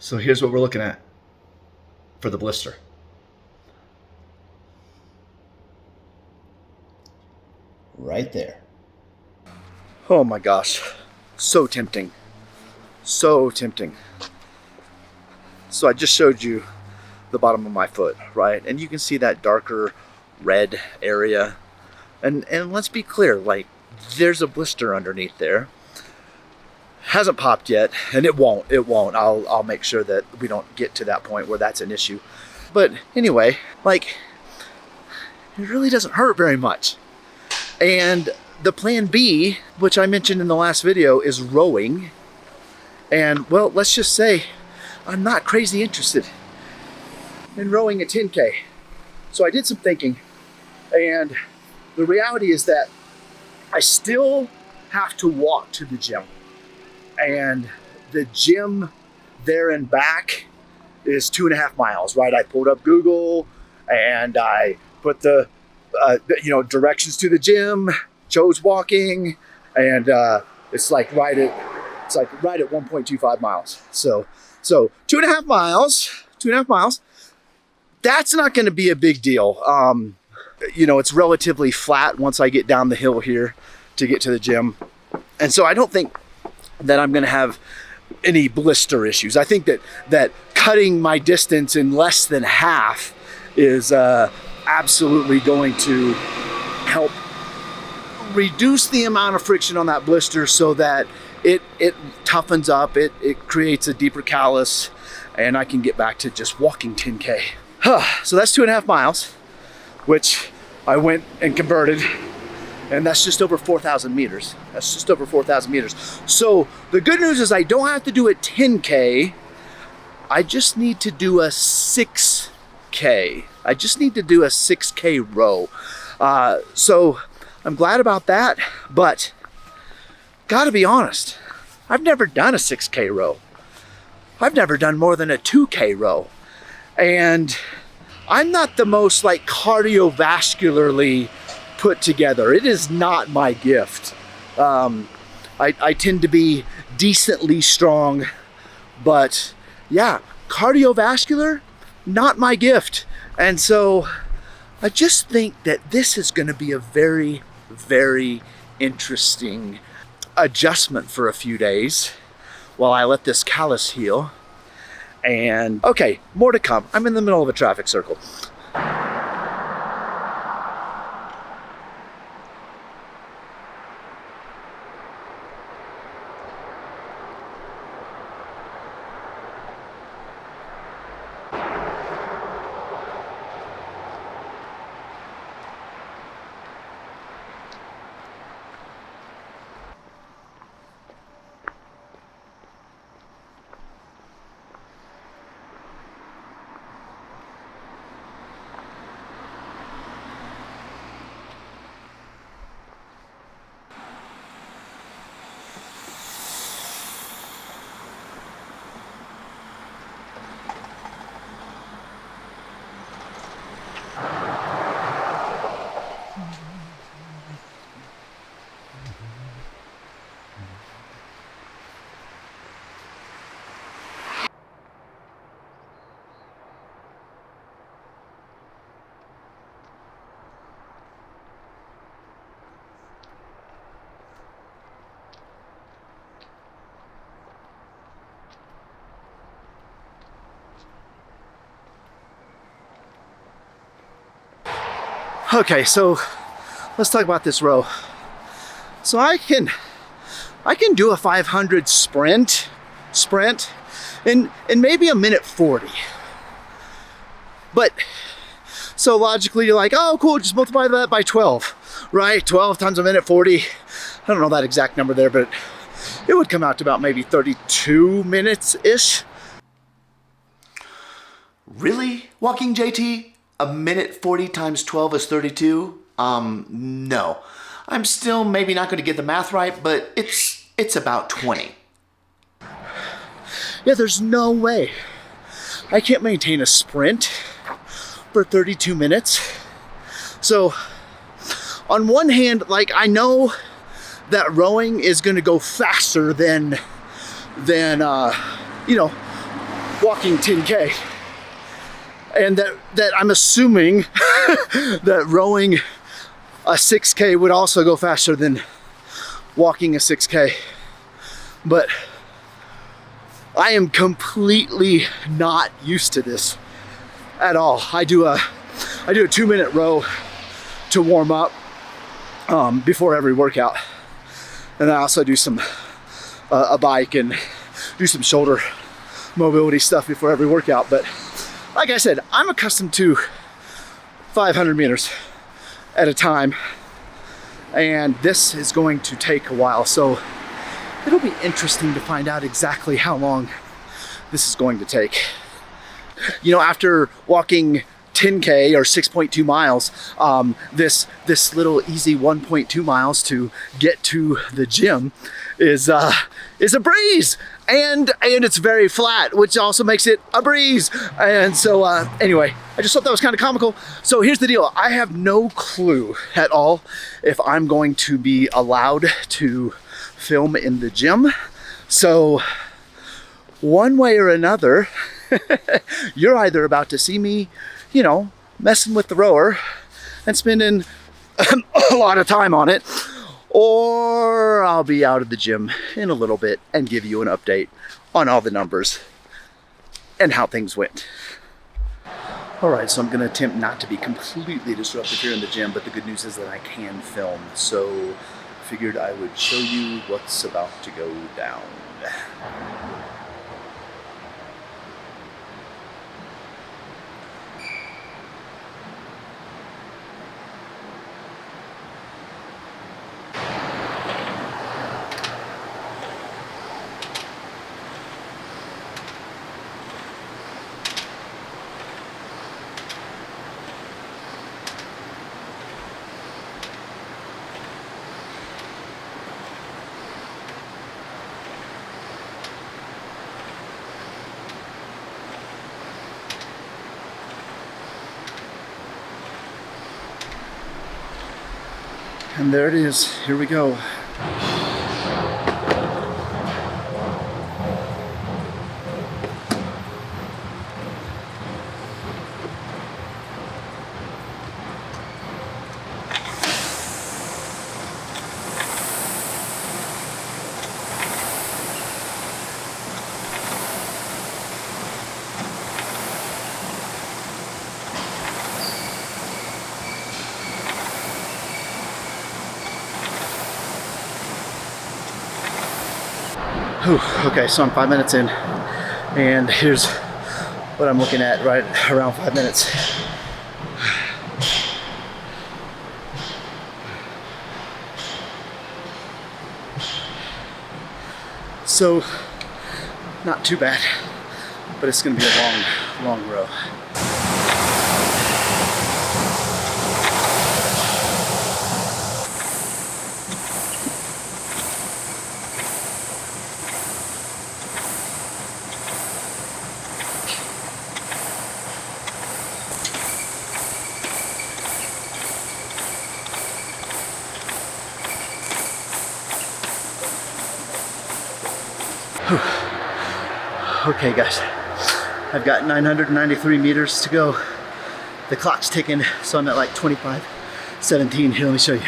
So here's what we're looking at for the blister. Right there. Oh my gosh, so tempting, so tempting. So I just showed you the bottom of my foot, right? And you can see that darker red area. And let's be clear, like, there's a blister underneath there. Hasn't popped yet, and it won't. I'll make sure that we don't get to that point where that's an issue. But anyway, like, it really doesn't hurt very much. And the plan B, which I mentioned in the last video, is rowing. And well, let's just say I'm not crazy interested in rowing a 10K. So I did some thinking, and the reality is that I still have to walk to the gym. And the gym there and back is 2.5 miles, right? I pulled up Google and I put the directions to the gym, chose walking, and it's like right at 1.25 miles. So 2.5 miles. That's not going to be a big deal. It's relatively flat once I get down the hill here to get to the gym, and so I don't think that I'm going to have any blister issues. I think that cutting my distance in less than half is absolutely going to help reduce the amount of friction on that blister so that it toughens up, it creates a deeper callus, and I can get back to just walking 10K. So that's 2.5 miles, which I went and converted, and that's just over 4,000 meters. So the good news is I don't have to do a 10K. I just need to do a 6K. I just need to do a 6K row. So I'm glad about that, but gotta be honest, I've never done a 6K row. I've never done more than a 2K row. And I'm not the most like cardiovascularly put together. It is not my gift. I tend to be decently strong, but yeah, cardiovascular, not my gift. And so I just think that this is going to be a very, very interesting adjustment for a few days while I let this callus heal. And okay, more to come. I'm in the middle of a traffic circle. Okay, so let's talk about this row. So I can do a 500 sprint in maybe a minute 40. But so logically you're like, oh cool, just multiply that by 12, right? 12 times a minute 40. I don't know that exact number there, but it would come out to about maybe 32 minutes-ish. Really, Walking JT? A minute 40 times 12 is 32? No. I'm still maybe not going to get the math right, but it's about 20. Yeah, there's no way I can't maintain a sprint for 32 minutes. So on one hand, like, I know that rowing is going to go faster than walking 10K. And that I'm assuming that rowing a 6K would also go faster than walking a 6K. But I am completely not used to this at all. I do a 2-minute row to warm up before every workout. And I also do some a bike and do some shoulder mobility stuff before every workout. But like I said, I'm accustomed to 500 meters at a time, and this is going to take a while. So it'll be interesting to find out exactly how long this is going to take. You know, after walking 10K or 6.2 miles, this little easy 1.2 miles to get to the gym is a breeze, and it's very flat, which also makes it a breeze. And so anyway, I just thought that was kind of comical. So here's the deal: I have no clue at all if I'm going to be allowed to film in the gym. So one way or another, you're either about to see me, you know, messing with the rower and spending a lot of time on it, or I'll be out of the gym in a little bit and give you an update on all the numbers and how things went. All right, so I'm gonna attempt not to be completely disruptive here in the gym, but the good news is that I can film. So I figured I would show you what's about to go down. And there it is, here we go. Whew, okay, so I'm 5 minutes in, and here's what I'm looking at right around 5 minutes. So, not too bad, but it's gonna be a long row. Okay guys, I've got 993 meters to go. The clock's ticking, so I'm at like 25:17. Here, let me show you.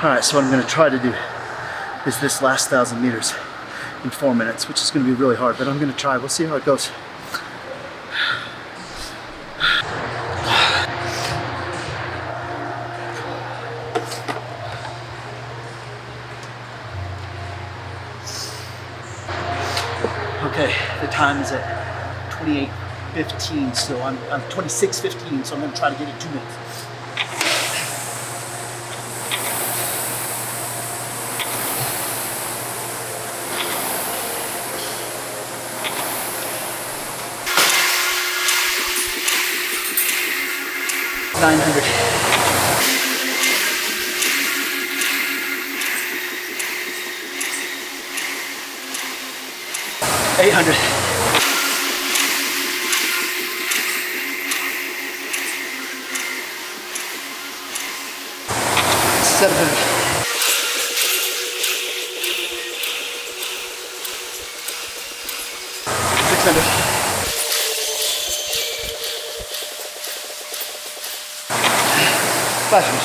All right, so what I'm gonna try to do is this last 1,000 meters in 4 minutes, which is gonna be really hard, but I'm gonna try. We'll see how it goes. Okay, the time is at 28:15, so I'm 26:15, so I'm gonna try to get it 2 minutes. $900. 800. 700. 600. 500.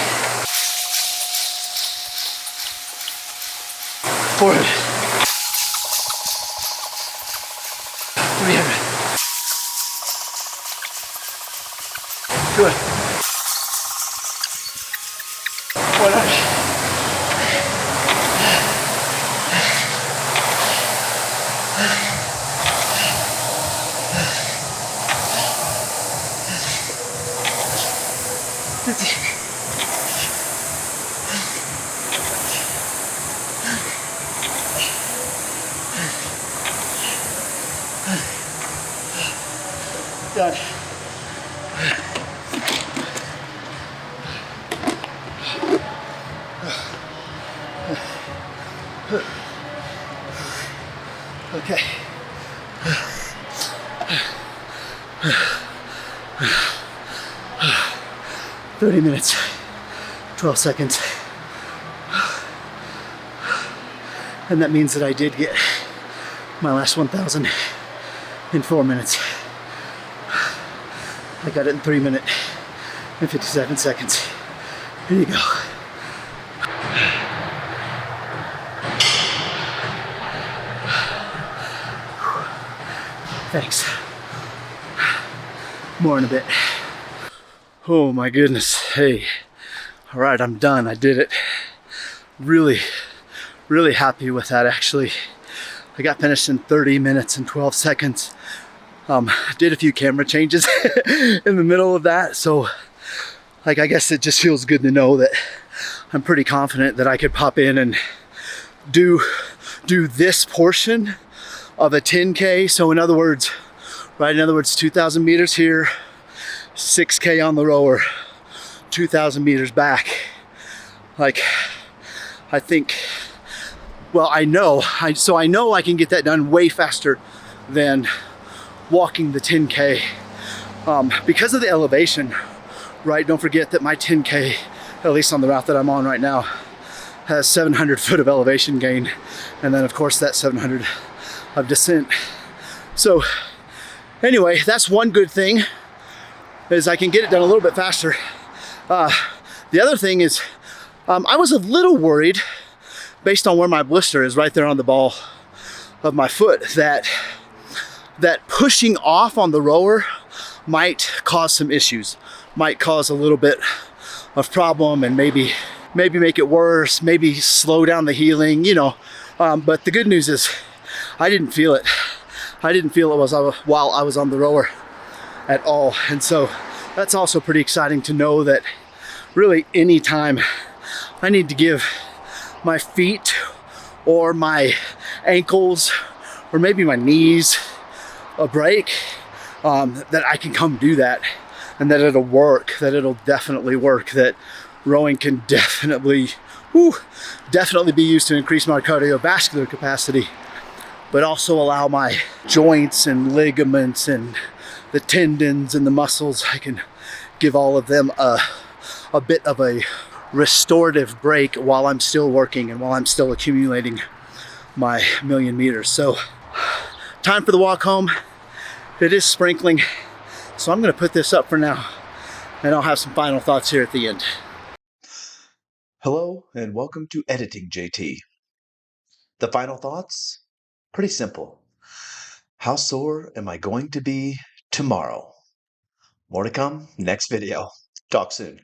400. 300. 200. 100. 50. Done. Okay. 30 minutes, 12 seconds. And that means that I did get my last 1,000 in 4 minutes. I got it in 3 minutes and 57 seconds. Here you go. Thanks. More in a bit. Oh my goodness. Hey. All right, I'm done. I did it. Really happy with that actually. I got finished in 30 minutes and 12 seconds. Did a few camera changes in the middle of that. So like, I guess it just feels good to know that I'm pretty confident that I could pop in and do this portion of a 10K. So in other words, 2,000 meters here, 6K on the rower, 2,000 meters back. Like, I think, well, I know I can get that done way faster than walking the 10K because of the elevation, right? Don't forget that my 10K, at least on the route that I'm on right now, has 700 foot of elevation gain, and then of course that 700 of descent. So anyway, that's one good thing, is I can get it done a little bit faster. The other thing is, I was a little worried, based on where my blister is right there on the ball of my foot, that pushing off on the rower might cause some issues, might cause a little bit of problem, and maybe make it worse, maybe slow down the healing, you know. But the good news is I didn't feel it. I didn't feel it while I was on the rower at all. And so that's also pretty exciting to know that really anytime I need to give my feet or my ankles or maybe my knees a break, that I can come do that, and that it'll work, that it'll definitely work, that rowing can definitely be used to increase my cardiovascular capacity, but also allow my joints and ligaments and the tendons and the muscles, I can give all of them a bit of a restorative break while I'm still working and while I'm still accumulating my 1,000,000 meters. So time for the walk home. It is sprinkling, so I'm gonna put this up for now, and I'll have some final thoughts here at the end. Hello, and welcome to Editing JT. The final thoughts? Pretty simple. How sore am I going to be tomorrow? More to come next video. Talk soon.